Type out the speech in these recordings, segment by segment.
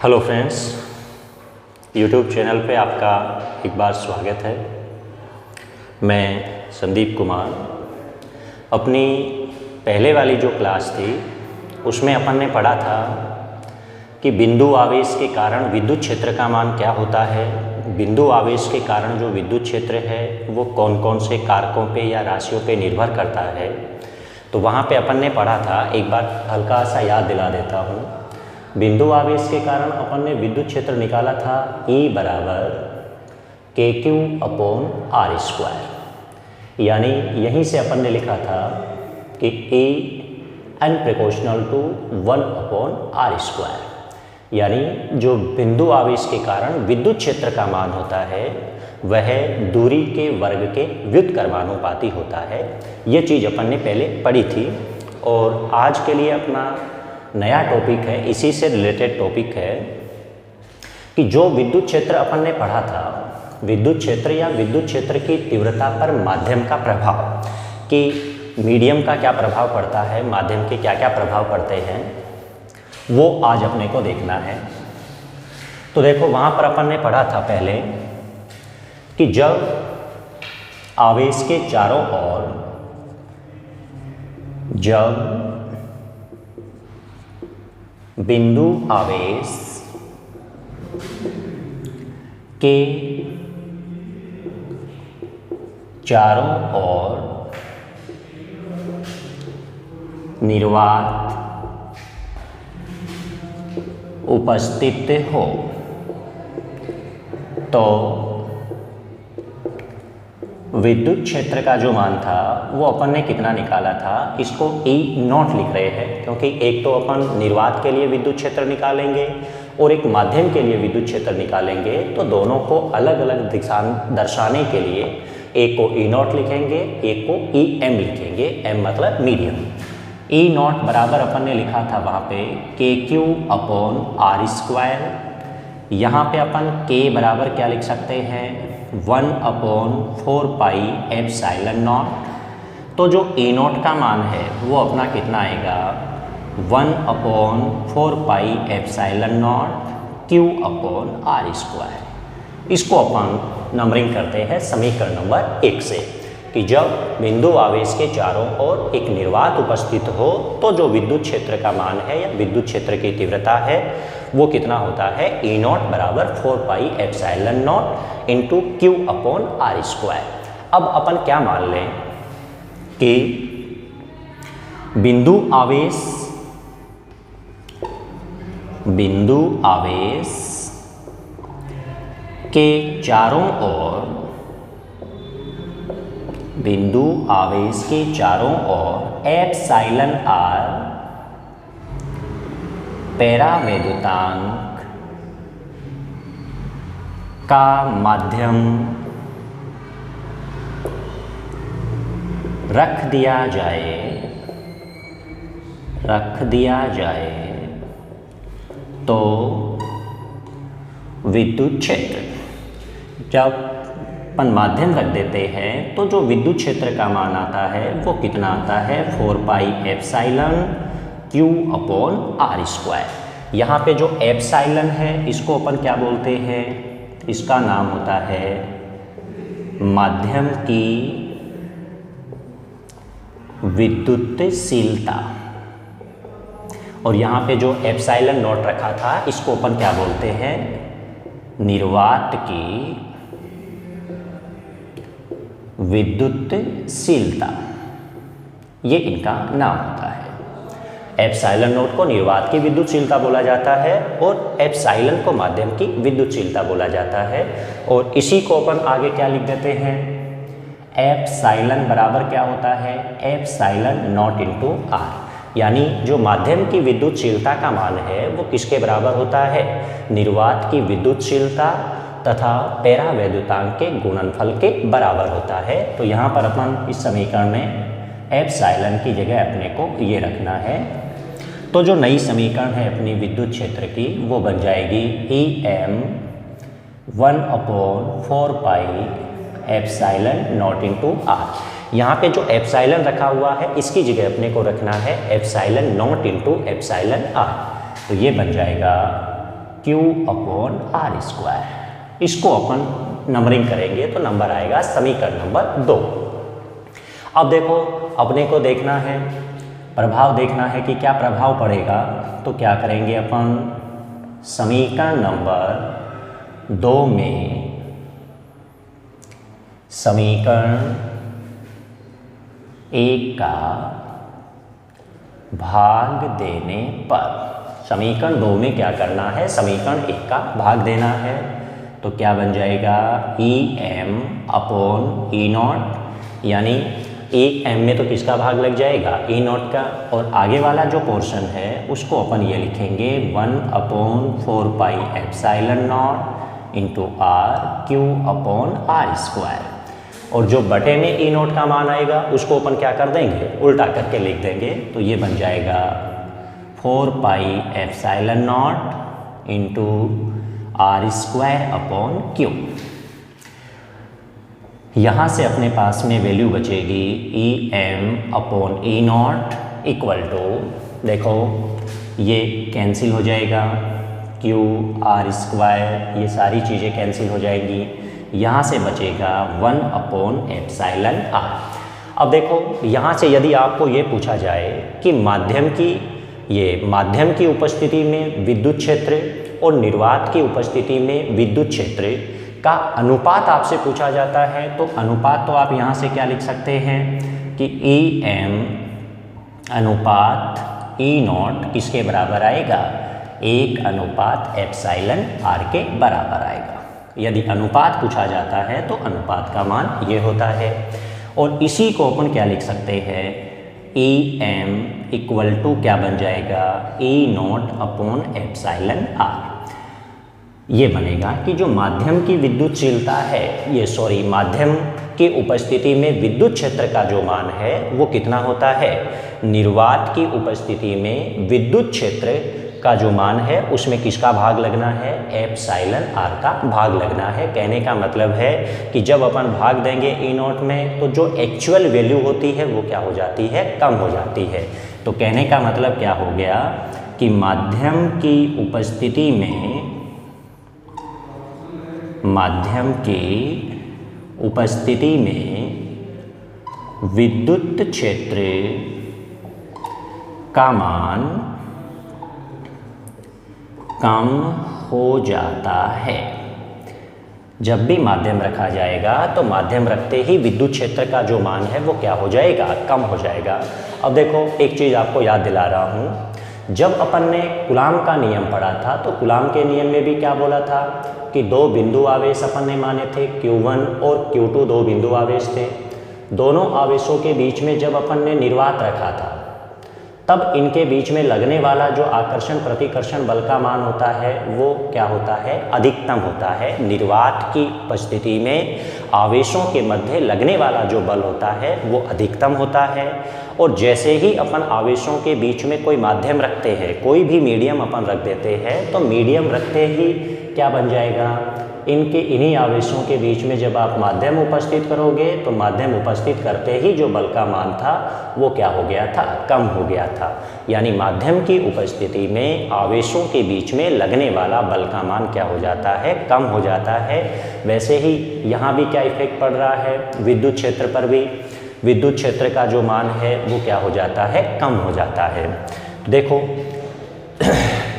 Hello friends, YouTube channel पे आपका एक बार स्वागत है। मैं संदीप कुमार। अपनी पहले वाली जो क्लास थी उसमें अपन ने पढ़ा था कि बिंदु आवेश के कारण विद्युत क्षेत्र का मान क्या होता है। बिंदु आवेश के कारण जो विद्युत क्षेत्र है वो कौन कौन से कारकों पे या राशियों पे निर्भर करता है। तो वहाँ पे अपन ने पढ़ा था, एक बार हल्का सा याद दिला देता हूँ। बिंदु आवेश के कारण अपन ने विद्युत क्षेत्र निकाला था E बराबर KQ/R², यानी यहीं से अपन ने लिखा था कि E n proportional to 1/R², यानी जो बिंदु आवेश के कारण विद्युत क्षेत्र का मान होता है वह दूरी के वर्ग के व्युत्क्रमानुपाती होता है। ये चीज़ अपन ने पहले पढ़ी थी और आज के लिए अपना नया टॉपिक है, इसी से रिलेटेड टॉपिक है कि जो विद्युत क्षेत्र अपन ने पढ़ा था, विद्युत क्षेत्र या विद्युत क्षेत्र की तीव्रता पर माध्यम का प्रभाव, कि मीडियम का क्या प्रभाव पड़ता है, माध्यम के क्या क्या प्रभाव पड़ते हैं, वो आज अपने को देखना है। तो देखो, वहाँ पर अपन ने पढ़ा था पहले कि जब आवेश के चारों ओर, जब बिंदु आवेश के चारों ओर निर्वात उपस्थित हो तो विद्युत क्षेत्र का जो मान था वो अपन ने कितना निकाला था, इसको E0 लिख रहे हैं, क्योंकि एक तो अपन निर्वात के लिए विद्युत क्षेत्र निकालेंगे और एक माध्यम के लिए विद्युत क्षेत्र निकालेंगे, तो दोनों को अलग अलग दिशा दर्शाने के लिए एक को E0 लिखेंगे, एक को EM लिखेंगे। M मतलब मीडियम। E0 बराबर अपन ने लिखा था वहाँ पे KQ/R²। यहाँ पे अपन K बराबर क्या लिख सकते हैं, 1/4πε0। तो जो E0 का मान है वो अपना कितना आएगा, 1/4πε0 Q/R²। इसको अपन नंबरिंग करते हैं समीकरण नंबर 1 से, कि जब बिंदु आवेश के चारों ओर एक निर्वात उपस्थित हो तो जो विद्युत क्षेत्र का मान है या विद्युत क्षेत्र की तीव्रता है वो कितना होता है, E0 बराबर 4πε0 इंटू Q/R²। अब अपन क्या मान लें कि बिंदु आवेश के चारों ओर, बिंदु आवेश के चारों ओर εr पैरावैद्युतांक का माध्यम रख दिया जाए तो विद्युत क्षेत्र, जब अपन माध्यम रख देते हैं तो जो विद्युत क्षेत्र का मान आता है वो कितना आता है, 4πε Q/R²। यहाँ पे जो एप्साइलन है इसको अपन क्या बोलते हैं, इसका नाम होता है माध्यम की विद्युतशीलता। और यहाँ पे जो एप्साइलन नॉट रखा था इसको अपन क्या बोलते हैं, निर्वात की विद्युतशीलता। ये इनका नाम होता है। एप्साइलन नॉट को निर्वात की विद्युतशीलता बोला जाता है और एप्साइलन को माध्यम की विद्युतशीलता बोला जाता है। और इसी को अपन आगे क्या लिख देते हैं, एप्साइलन बराबर क्या होता है, एप्साइलन नॉट इंटू R, यानी जो माध्यम की विद्युतशीलता का मान है वो किसके बराबर होता है, निर्वात की विद्युतशीलता तथा पैरावैद्युतांक के गुणनफल के बराबर होता है। तो यहाँ पर अपन इस समीकरण में एप्साइलन की जगह अपने को ये रखना है। तो जो नई समीकरण है अपनी विद्युत क्षेत्र की वो बन जाएगी EM 1/4πε0 इंटू R। यहाँ पे जो एप्साइलन रखा हुआ है इसकी जगह अपने को रखना है epsilon not into epsilon are. तो ये बन जाएगा Q अपॉन आर स्क्वायर। इसको अपन नंबरिंग करेंगे तो नंबर आएगा समीकरण नंबर 2। अब देखो अपने को देखना है, प्रभाव देखना है कि क्या प्रभाव पड़ेगा। तो क्या करेंगे अपन, समीकरण नंबर 2 में समीकरण 1 का भाग देने पर, समीकरण 2 में क्या करना है, समीकरण 1 का भाग देना है। तो क्या बन जाएगा, e m upon e naught, यानी 1m में तो किसका भाग लग जाएगा, ई नॉट का, और आगे वाला जो पोर्शन है उसको अपन ये लिखेंगे 1/4 epsilon naught into r q upon r square. और जो बटे में ई नॉट का मान आएगा उसको अपन क्या कर देंगे, उल्टा करके लिख देंगे। तो ये बन जाएगा 4 epsilon naught into r square upon q. यहाँ से अपने पास में वैल्यू बचेगी e m upon e naught equal to, देखो ये कैंसिल हो जाएगा, क्यू आर स्क्वायर, ये सारी चीज़ें कैंसिल हो जाएंगी। यहाँ से बचेगा 1/एप्सिलॉन आर। अब देखो यहाँ से यदि आपको ये पूछा जाए कि माध्यम की उपस्थिति में विद्युत क्षेत्र और निर्वात की उपस्थिति में विद्युत क्षेत्र का अनुपात आपसे पूछा जाता है, तो अनुपात तो आप यहाँ से क्या लिख सकते हैं कि ई एम अनुपात ई नॉट किसके बराबर आएगा, 1/एप्सिलॉन आर के बराबर आएगा। यदि अनुपात पूछा जाता है तो अनुपात का मान ये होता है। और इसी को अपन क्या लिख सकते हैं, ई एम इक्वल टू क्या बन जाएगा, ई नॉट अपॉन एप्सिलॉन आर। ये बनेगा कि जो माध्यम की विद्युतशीलता है, माध्यम की उपस्थिति में विद्युत क्षेत्र का जो मान है वो कितना होता है, निर्वात की उपस्थिति में विद्युत क्षेत्र का जो मान है उसमें किसका भाग लगना है, एप्सिलॉन आर का भाग लगना है। कहने का मतलब है कि जब अपन भाग देंगे ई नॉट में तो जो एक्चुअल वैल्यू होती है वो क्या हो जाती है, कम हो जाती है। तो कहने का मतलब क्या हो गया कि माध्यम की उपस्थिति में विद्युत क्षेत्र का मान कम हो जाता है। जब भी माध्यम रखा जाएगा तो माध्यम रखते ही विद्युत क्षेत्र का जो मान है वो क्या हो जाएगा, कम हो जाएगा। अब देखो एक चीज़ आपको याद दिला रहा हूँ, जब अपन ने कूलाम का नियम पढ़ा था तो कूलाम के नियम में भी क्या बोला था कि 2 बिंदु आवेश अपन ने माने थे, Q1 और Q2 2 बिंदु आवेश थे। दोनों आवेशों के बीच में जब अपन ने निर्वात रखा था तब इनके बीच में लगने वाला जो आकर्षण प्रतिकर्षण बल का मान होता है वो क्या होता है, अधिकतम होता है। निर्वात की उपस्थिति में आवेशों के मध्य लगने वाला जो बल होता है वो अधिकतम होता है। और जैसे ही अपन आवेशों के बीच में कोई माध्यम रखते हैं, कोई भी मीडियम अपन रख देते हैं, तो मीडियम रखते ही क्या बन जाएगा, इन्हीं आवेशों के बीच में जब आप माध्यम उपस्थित करोगे तो माध्यम उपस्थित करते ही जो बल का मान था वो क्या हो गया था, कम हो गया था। यानी माध्यम की उपस्थिति में आवेशों के बीच में लगने वाला बल का मान क्या हो जाता है, कम हो जाता है। वैसे ही यहाँ भी क्या इफेक्ट पड़ रहा है, विद्युत क्षेत्र पर भी विद्युत क्षेत्र का जो मान है वो क्या हो जाता है, कम हो जाता है। देखो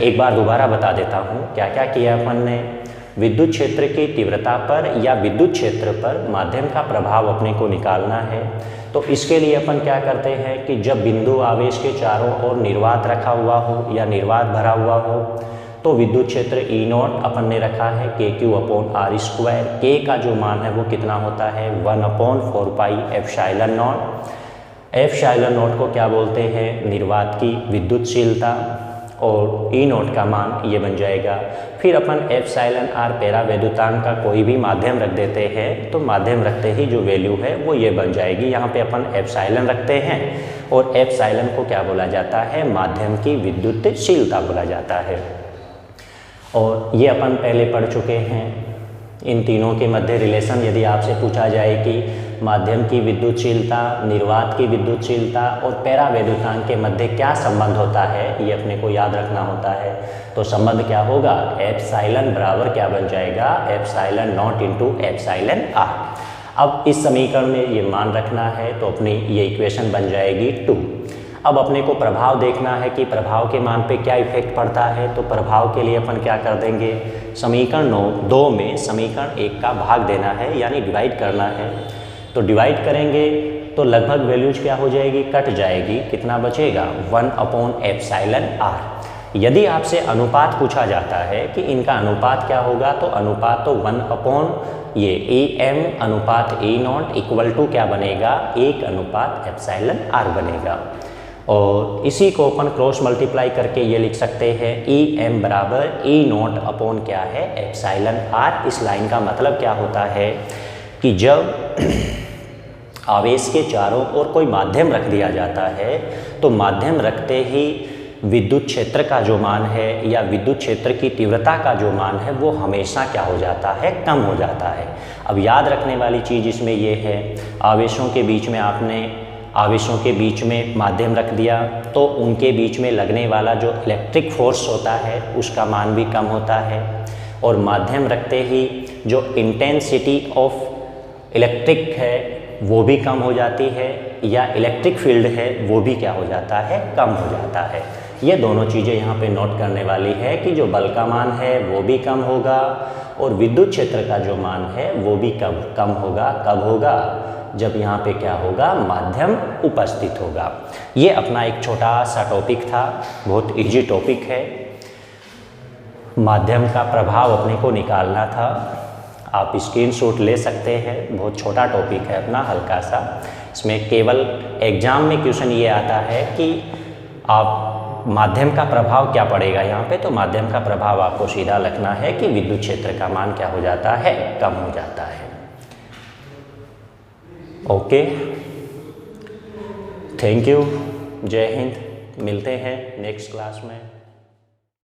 एक बार दोबारा बता देता हूँ क्या क्या किया अपन ने। विद्युत क्षेत्र की तीव्रता पर या विद्युत क्षेत्र पर माध्यम का प्रभाव अपने को निकालना है। तो इसके लिए अपन क्या करते हैं कि जब बिंदु आवेश के चारों ओर निर्वात रखा हुआ हो या निर्वात भरा हुआ हो तो विद्युत क्षेत्र ई नॉट अपन ने रखा है KQ/R²। के का जो मान है वो कितना होता है, 1/4 एप्सिलॉन नॉट। एप्सिलॉन नॉट को क्या बोलते हैं, निर्वात की विद्युतशीलता, और ई नॉट का मान ये बन जाएगा। फिर अपन एप्सिलॉन आर पैरावैद्युतांक का कोई भी माध्यम रख देते हैं, तो माध्यम रखते ही जो वैल्यू है वो ये बन जाएगी। यहाँ पे अपन एप्सिलॉन रखते हैं और एप्सिलॉन को क्या बोला जाता है, माध्यम की विद्युतशीलता बोला जाता है। और ये अपन पहले पढ़ चुके हैं। इन तीनों के मध्य रिलेशन यदि आपसे पूछा जाए कि माध्यम की विद्युतशीलता, निर्वात की विद्युतशीलता और पैरावैद्युतांक के मध्य क्या संबंध होता है, ये अपने को याद रखना होता है। तो संबंध क्या होगा, एप्सिलॉन बराबर क्या बन जाएगा, epsilon naught into epsilon r. अब इस समीकरण में ये मान रखना है तो अपनी ये इक्वेशन बन जाएगी 2। अब अपने को प्रभाव देखना है कि प्रभाव के मान पे क्या इफेक्ट पड़ता है। तो प्रभाव के लिए अपन क्या कर देंगे, समीकरण 2 में समीकरण 1 का भाग देना है, यानी डिवाइड करना है। तो डिवाइड करेंगे तो लगभग वैल्यूज क्या हो जाएगी, कट जाएगी। कितना बचेगा, 1/एप्सिलॉन आर। यदि आपसे अनुपात पूछा जाता है कि इनका अनुपात क्या होगा, तो अनुपात तो 1 ये AM अनुपात A0 इक्वल टू क्या बनेगा, 1/एप्सिलॉन आर बनेगा। और इसी को अपन क्रॉस मल्टीप्लाई करके ये लिख सकते हैं EM बराबर A0 अपॉन क्या है, एप्सिलॉन आर। इस लाइन का मतलब क्या होता है कि जब आवेश के चारों ओर कोई माध्यम रख दिया जाता है तो माध्यम रखते ही विद्युत क्षेत्र का जो मान है या विद्युत क्षेत्र की तीव्रता का जो मान है वो हमेशा क्या हो जाता है, कम हो जाता है। अब याद रखने वाली चीज़ इसमें ये है, आवेशों के बीच में आपने आवेशों के बीच में माध्यम रख दिया तो उनके बीच में लगने वाला जो इलेक्ट्रिक फोर्स होता है उसका मान भी कम होता है, और माध्यम रखते ही जो इंटेंसिटी ऑफ इलेक्ट्रिक है वो भी कम हो जाती है, या इलेक्ट्रिक फील्ड है वो भी क्या हो जाता है, कम हो जाता है। ये दोनों चीज़ें यहाँ पे नोट करने वाली है कि जो बल का मान है वो भी कम होगा और विद्युत क्षेत्र का जो मान है वो भी कम होगा। कब होगा, जब यहाँ पे क्या होगा, माध्यम उपस्थित होगा। ये अपना एक छोटा सा टॉपिक था, बहुत इजी टॉपिक है। माध्यम का प्रभाव अपने को निकालना था, आप स्क्रीनशॉट ले सकते हैं। बहुत छोटा टॉपिक है अपना, हल्का सा। इसमें केवल एग्जाम में क्वेश्चन ये आता है कि आप माध्यम का प्रभाव क्या पड़ेगा यहाँ पे, तो माध्यम का प्रभाव आपको सीधा लिखना है कि विद्युत क्षेत्र का मान क्या हो जाता है, कम हो जाता है। ओके, थैंक यू, जय हिंद। मिलते हैं नेक्स्ट क्लास में।